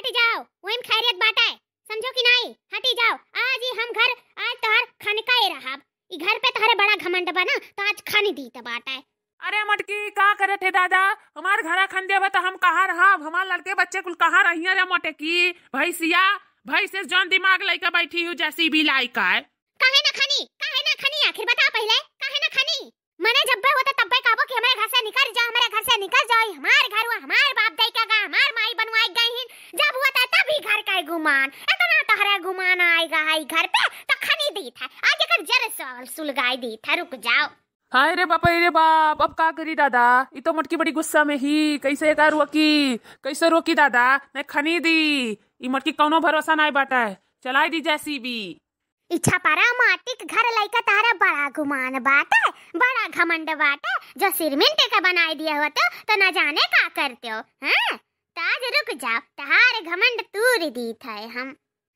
हटी जाओ, वही में खैरियत बाटा है, समझो कि नहीं? हटी जाओ। आज ही हम घर आज तोहर खनका ही रहा। ई घर पे तोहरे बड़ा घमंड बना तो आज खानी दी त बाटा है। अरे मटकी का करे थे दादा, हमार घरा खन देव तो हम कहाँ रहा, हमार लड़के बच्चे कुल कहाँ रही रे मोटकी भैंसिया। भैंसे जौन दिमाग लेके बैठी हूँ जैसी भी लायका है। काहे ना खनी आखिर बता पहले, काहे ना खनी? मने जब बे होता तब बे काबो कि हमारे घर से निकल जा, हमारे घर से निकल जाओ। हमार घर हुआ, हमार बाप दाई का गा, हमार माई बनवाई गई हिन। जब हुआ था तभी घर का गुमान, इतना तहरा गुमान आएगा है घर पे तो खनी दी था। आज कर जर सवाल सुलगाई दी था। रुक जाओ। हाय रे बाप, अब का करी दादा? ये तो मटकी बड़ी गुस्सा में ही, कैसे का कैसे रोकी दादा? नहीं खनी दी, ये मटकी कौनो भरोसा नहीं बाटा है, चलाई दी जैसी भी। इच्छा पारा माटी के घर लइका तारा बड़ा गुमान बाटा, बड़ा घमंड बाटा, जो सिरमिंट का बनाई दिया हुआ तो न जाने का करते हो। हाँ ताज रुक जाओ, तहार घमंड तूर दी था हम।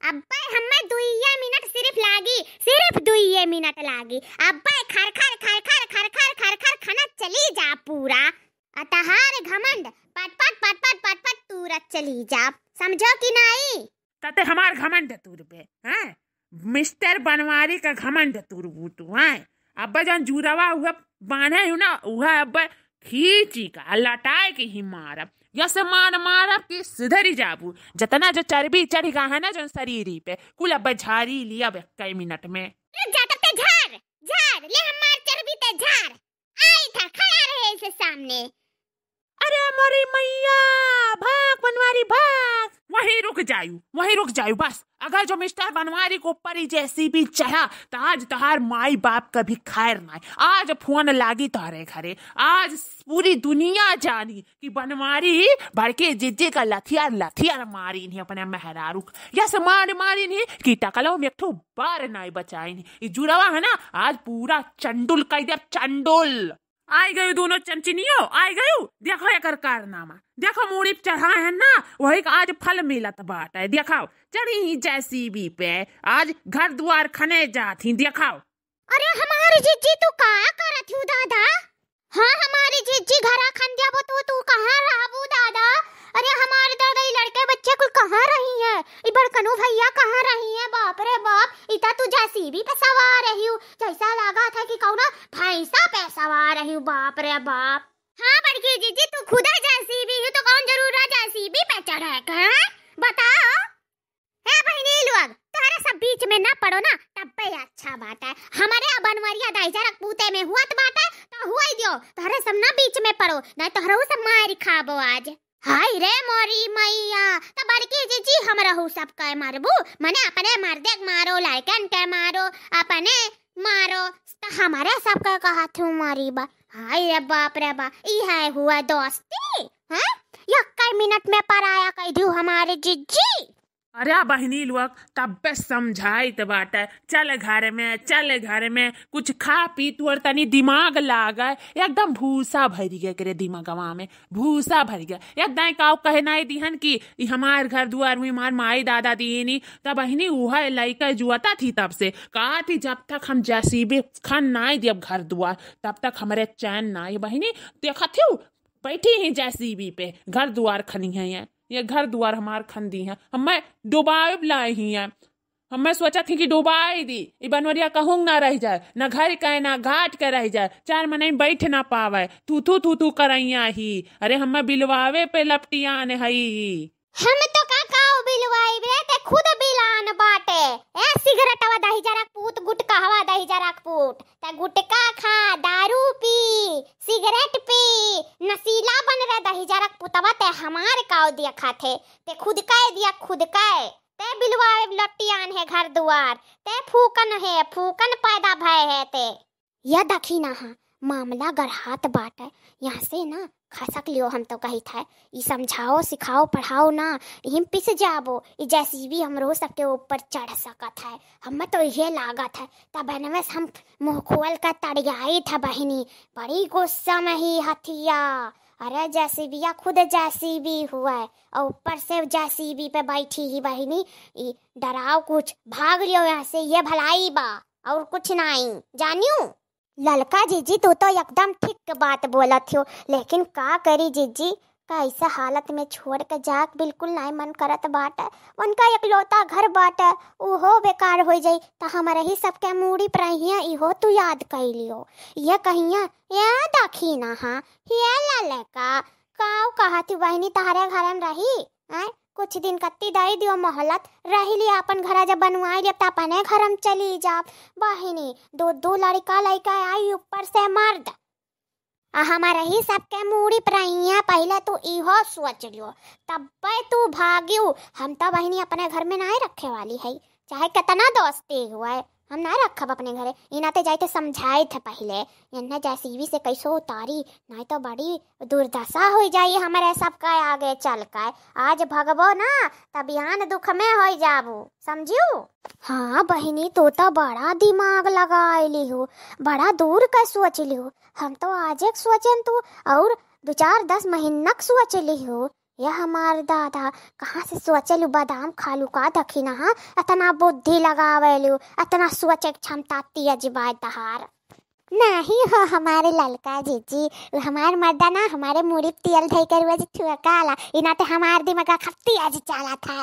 अब्बे हमें 2 मिनट सिर्फ 2 मिनट लागी। अब्बे खर खर खाना चली जा पूरा। तहार घमंड पट तूरत चली जा, समझो कि नहीं? तते हमार घमंड तूर पे हैं, मिस्टर बनवारी का घमंड तूर बूटू हैं। अब जन जुरावा हुआ बांधे हूँ ना, वह अब खींची का लटाए के ही मारब, यसे मारब कि सिधरी जाबू। जतना जो चर्बी चढ़ गा है ना जो शरीरी पे कुल अब झाड़ी लिया कई मिनट में। जाते झाड़ ले हमार चर्बी ते झाड़ आई था, खड़ा रहे इसे सामने। अरे मोरी मैया, भाग बनवारी भाग। वहीं रुक जायू बस। अगर जो मिस्टर बनवारी को ऊपर ही जैसी भी चढ़ा तो आज तहार माई बाप कभी खैर ना। आज फोन लागी तारे घरे, आज पूरी दुनिया जानी कि बनवारी बड़के जिज्जे का लथियार मारी नहीं अपने मेहरारू, यस मारी नहीं कि टकलो में एक बार नहीं बचाई नहीं। ये जुड़वा है ना, आज पूरा चंडुल कह दे, चंडुल। आई गई दोनों चमचिनियो, आई गई। देखो एकर कारनामा, देखो मूड़ी चढ़ा है ना, वही का आज फल मिलत बाटा है। दिखाओ चढ़ी जैसी भी पे आज घर द्वार खने जाती, दिखाओ। अरे हमारी जीजी तू का करत हूँ दादा? हाँ हमारी जीजी घरा खन दिया वो तू कहाँ रहबू दादा? अरे हमारे दादा ये लड़के बच्चे कुल कहाँ रही है? ये बड़कनू भैया कहाँ रही है? बाप रे बाप, इतना तू जैसी भी पे सवार रही हूँ, जैसा लगा था कि कौना भैंसा पे सवार रही हूँ। बाप रे बाप। हाँ बड़की जीजी तू खुदा जैसी भी है तो कौन जरूर जैसी भी पे चढ़े है? बताओ। है बहनी लोग, तुम्हारे सब बीच में ना पड़ो ना, तब पे अच्छा बात है। हमारे बनवरिया दाइजरक पूते में हुआ बात है तो हुआ ही दियो, तुम्हारे सब ना बीच में पड़ो, नहीं तो हरहु सब मार खाबो आज। हाय रे मोरी मैया, तो बड़की जीजी हम रहू सब के मारबू, मने अपने मर्दे मारो, लाइकन के मारो, अपने मारो तो हमारे सब का कहा थू मारी बा। हाय रे बाप, ई है हुआ दोस्ती हैं? यक्का मिनट में पराया कह दू हमारे जीजी। अरे बहनी लोग तब पे समझाई तो बाटा, चल घर में कुछ खा पी तू और तनी दिमाग लागा, एकदम भूसा भर गया करे दिमागवा में, भूसा भर गया एकदम। काव कहे नहीं दिहन कि हमार घर दुआर में हमार माई दादा दीनी, तब बहनी वह लइका जुआता थी, तब से कहा थी जब तक हम जैसी भी खन नहीं दियब घर दुआर तब तक हमारे चैन ना। बहनी देखा थी बैठी ही जैसी भी पे घर दुआर खनी है, ये घर द्वार हमार खंदी है, हमें डुबाए लाई ही है। हमें सोचा थी कि डुबाई दी, ये बनवरिया कहूँ ना रह जाए, न घर का ना घाट के रह जाए, 4 महीने बैठ ना पावे, तू करैया ही। अरे हमें बिलवावे पे लपटियान हई। हम तो काकाओ बिलवाई बे ते खुद बिलान बाटे। ए सिगरेटवा दही जरा पूत, गुटका हवा दही जरा पूत, ते गुटका खा, दारू पी, सिगरेट पी, नशीला बन रहे दही जरा पुतवा ते हमार काओ दिया खाथे, ते खुद का ते बिलवाए लट्टियान है घर दुआर, ते फूकन पैदा भय है ते। यह देखी ना हाँ मामला गढ़ात बाटे, यहाँ से ना खसक लियो। हम तो कही था ये समझाओ सिखाओ पढ़ाओ ना, हिम पिस जाबो, ये जैसी भी हमरो सबके ऊपर चढ़ सकत है। हमें तो ये लागत है, तब बनवेस हम मुँह खोल कर तड़ियाई था बहनी, बड़ी गुस्सा में ही हथिया। अरे जैसी भी या खुद जैसी भी हुआ है और ऊपर से जैसी भी पे बैठी ही बहनी, डराओ कुछ, भाग लियो यहाँ से, ये भलाई बा और कुछ नहीं जानियो। ललका जीजी तू तो एकदम ठीक बात बोलत हो, लेकिन का करी जीजी, कैसा हालत में छोड़ के जाक बिल्कुल नहीं मन करत बाटे। उनका इकलौता घर बाटे, उहो बेकार हो जाई त हमारे ही सबके मूड़ी प्रहिया इहो तू याद कैलियो। ये कहिया ये देखी ना हाँ ये ललका काऊ कहती बहनी तारे घर में रही आय कुछ दिन कत्ती दई दियो मोहलत रही ली अपन घर जब बनवाई लिया त अपने घर में चली जा बहनी। दो लड़का लड़का आई ऊपर से मर्द हमारे ही सबके मूड़ी प्रहिया पहले तू इहो सोच लियो तब तू भाग्यू। हम तो बहनी अपने घर में नहीं रखे वाली है चाहे कितना दोस्ती हुआ हम ना रखब अपने घरे। इनाते जाते समझाए थे पहले इन्हें जैसीवी से कैसो उतारी नहीं तो बड़ी दुर्दशा हो जाई हमारे सबका आगे चल कर। आज भगबो ना तब बिहान दुख में हो जाबू समझियो। हाँ बहनी तो बड़ा दिमाग लगाई हो बड़ा दूर का सोच लियो। हम तो आज एक सोचन तू और 2-4-10 महीना सोच ली हो। यह हमार दादा कहाँ से सोचलू बादाम खालू का दखी ना हाँ इतना बुद्धि लगावेलू इतना सोचे क्षमता तेज बाय तहार नहीं हो हमारे ललका जीजी हमार मर्दा ना हमारे मुड़ी तेल धई कर हुआ ठुकाला इनाते हमार दिमाग खत्ती आज चला था।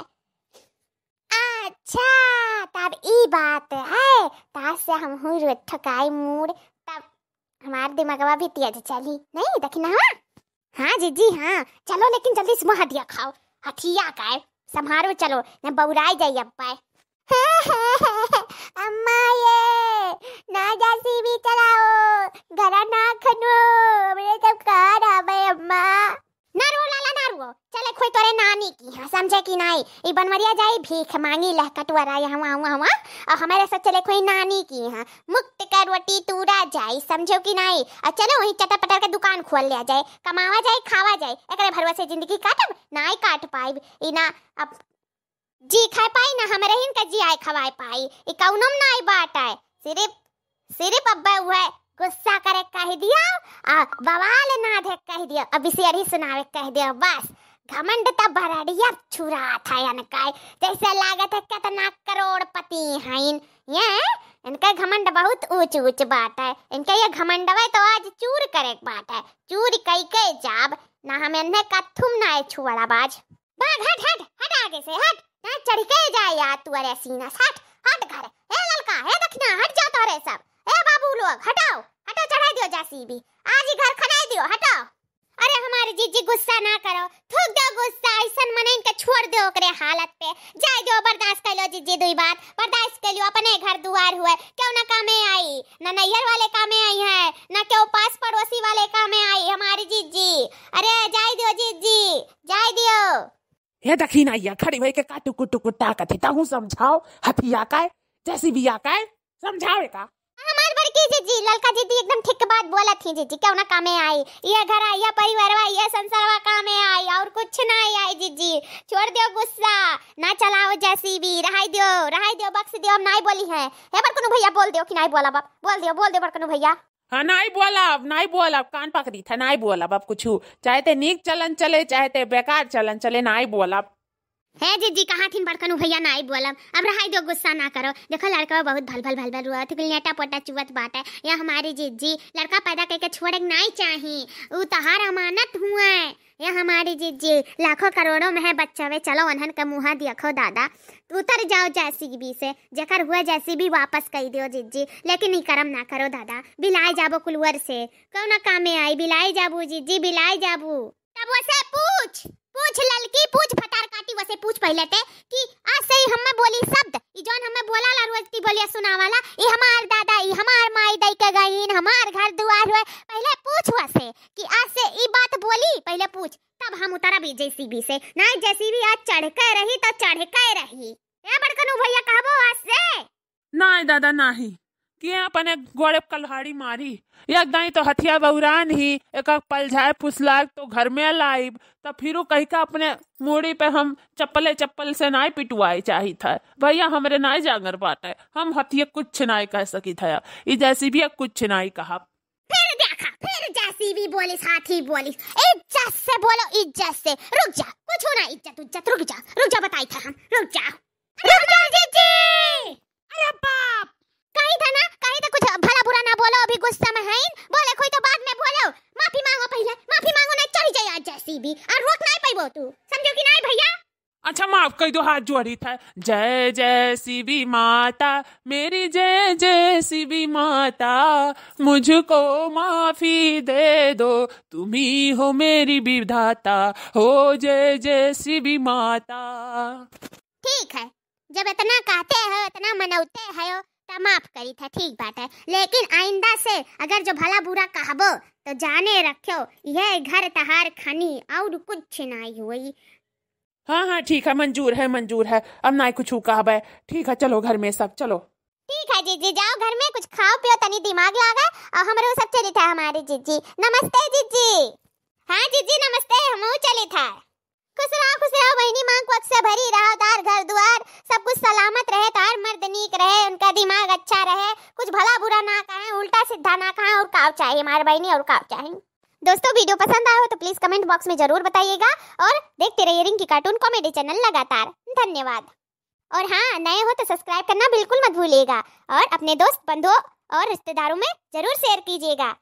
अच्छा तब ई बात है तास से हम हुई रोट ठकाई मूड तब हमार दिमागवा भी तेज चली नहीं दखना। हाँ जीजी हाँ चलो लेकिन जल्दी से हटिया खाओ हटिया का संभारो चलो न बौराई जाइए अब्बा। अम्मा ये ना जैसी भी चलाओ घरा ना खनो मेरे सब कार आवे अम्मा ना रो लाला ना रो चले कोई तोरे नानी की हाँ समझे कि नहीं ये बनवरिया जाई भीख मांगी लह कटवरा यहाँ हुआ और हमारे साथ चले कोई नानी की हाँ मुक्त का रोटी तूरा जाए समझो कि नहीं। और चलो वही चटर पटर के दुकान खोल लिया जाए कमावा जाए खावा जाए एकरे भरवा से जिंदगी काटब नहीं काट पाई इना अब जी खाए पाई ना हमारे हिन का जी आए खवाए पाई ये कौनम नहीं बात है सिर्फ अब्बा हुआ गुस्सा करे कह दिया आ बवाल ना दे कह दिया अभी शेर ही सुनावे कह दिया बस घमंड तब भरड़िया छुरा था इनका जैसे लागत है कितना करोड़पति हैं ये इनका घमंड बहुत ऊंच ऊंच बात है इनका ये घमंडवा तो आज चूर करे बात है चूर कई के जाब ना हम इन्हें कथुम ना छुआड़ा बाज भाग हट हट हट आगे से हट ना चढ़ के जाए यार तू अरे सीना हट घर ए ललका ए दखना हट जा तो रे सब ए बाबू लोग हटाओ हटाओ चढ़ाई दियो जासी भी आज ही घर खनाई दियो हटाओ। अरे हमारे जीजी गुस्सा ना करो थूक दो गुस्सा ऐसन मने इनके छोड़ दो ओकरे हालत पे जाय दो बर्दाश्त कर लो जीजी दुई बात बर्दाश्त कर लो अपने घर दुआर हुए क्यों ना कामे आई ना नैहर वाले कामे आई है ना क्यों पास पड़ोसी वाले कामे आई हमारी जीजी। अरे जाय दियो जीजी जाय दियो। ये दखी ना या खड़ी होई के काटू कुटू कुटा कथी ताहू समझाओ हथिया का जैसी भी आ का समझावे का हमार बड़की जीजी ललका जीजी एकदम ठीक बात बोला थी जीजी क्यों ना कामे आई ये घर आई ये परिवारवा ये संसारवा कामे आई और कुछ ना आई जीजी छोड़ दियो गुस्सा ना चलाओ जैसी भी रहाई दियो बख्श दियो हम नहीं बोली है हे बड़कनु भैया बोल दियो कि नहीं बोला बाप बोल दियो बड़कनु भैया। हाँ नहीं बोला कान पकड़ी था नहीं बोला बाप कुछ चाहे ते नीक चलन चले चाहे ते बेकार चलन चले नहीं बोला है जीजी कहाँ थी बड़कनु भैया नहीं बोलब अब रहाई दो गुस्सा ना करो देखो लड़का बहुत भल रुआ नेटा पोटा चुवत बात है या हमारी जीजी लड़का पैदा करके छोड़े नहीं चाहिए वो तहार अमानत हुआ है या हमारी जीजी लाखों करोड़ों में है बच्चा वे चलो उन्हन का मुँह देखो दादा उतर जाओ जैसी भी से जकर हुआ जैसी भी वापस कही दियो जीजी लेकिन नहीं करम ना करो दादा बिलाई जाबो कुलवर से क्यों ना कामे आई बिलाई जाबू जीजी बिलाई जाबू तब वसे पूछ ललकी पूछ फटार काटी वसे पूछ पहले ते कि आज से ही हमें बोली शब्द ई जोन हमें बोला ला रोजती बोलिया सुनावाला ई हमार दादा ई हमार माई दई के गईन हमार घर दुआर हुए पहले पूछ वसे कि आज से ई बात बोली पहले पूछ तब हम उतरा भी जेसीबी से नहीं जेसीबी आज चढ़ के रही तो चढ़ के रही ए बड़कनु भैया कहबो आज से नहीं दादा नहीं कि अपने गोड़े कल्हाड़ी मारी एक दाई तो हथिया बउरान ही एक पलझाए फुसलाग तो घर में लाइब तो फिर कही का अपने मूड़ी पे हम चप्पल से नहीं पिटवाए चाही था भैया हमरे नहीं जागर बात है हम हथिया कुछ नहीं कह सकी था ये जैसी भी कुछ नहीं कहा फिर जैसी भी बोली साथी बोली इज्जत से बोलो इज्जत से रुक जा कुछ होना इज्जत रुक जा बताई था हम रुक जा जीजी अरे बाप कहीं तो कुछ भला बुरा ना बोलो अभी गुस्सा में है बोले कोई तो बाद में बोलो माफी मांगो पहले माफी मांगो नहीं चली जाए आज जैसी भी और अच्छा माफ कर दो, हाथ जोड़ी था। जय जय शिवी माता, मेरी जय जय शिवी माता, मुझको माफी दे दो, तुम ही हो मेरी विधाता, हो जय जय शिवी माता। ठीक है, जब इतना कहते हो इतना मनौते हो तो माफ करी था, ठीक बात है। लेकिन आइंदा से अगर जो भला बुरा कहबो तो जाने रखो यह घर तहार खनी और कुछ नहीं हुई। हाँ हाँ ठीक है, मंजूर है मंजूर है, अब ना कुछ कहबे। ठीक है चलो घर में सब, चलो। ठीक है जीजी, जाओ घर में कुछ खाओ पियो, तनी दिमाग लागा और हमरो सब चली था हमारी जीजी। नमस्ते जीजी। हाँ जीजी नमस्ते, हमहू चली था। खुश रहो बहनी, मां को अक्सर भरी रहो, तार घर द्वार सब कुछ सलामत रहे, तार मर्द नीक रहे, उनका दिमाग अच्छा रहे, कुछ भला बुरा ना कहे, उल्टा सीधा ना कहे, और काव चाहिए हमारे बहनी, और काव चाहिए। दोस्तों वीडियो पसंद आया हो तो प्लीज कमेंट बॉक्स में जरूर बताइएगा और देखते रहिए रिंकी कार्टून कॉमेडी चैनल लगातार। धन्यवाद। और हाँ, नए हो तो सब्सक्राइब करना बिल्कुल मत भूलिएगा और अपने दोस्त बंधुओं और रिश्तेदारों में जरूर शेयर कीजिएगा।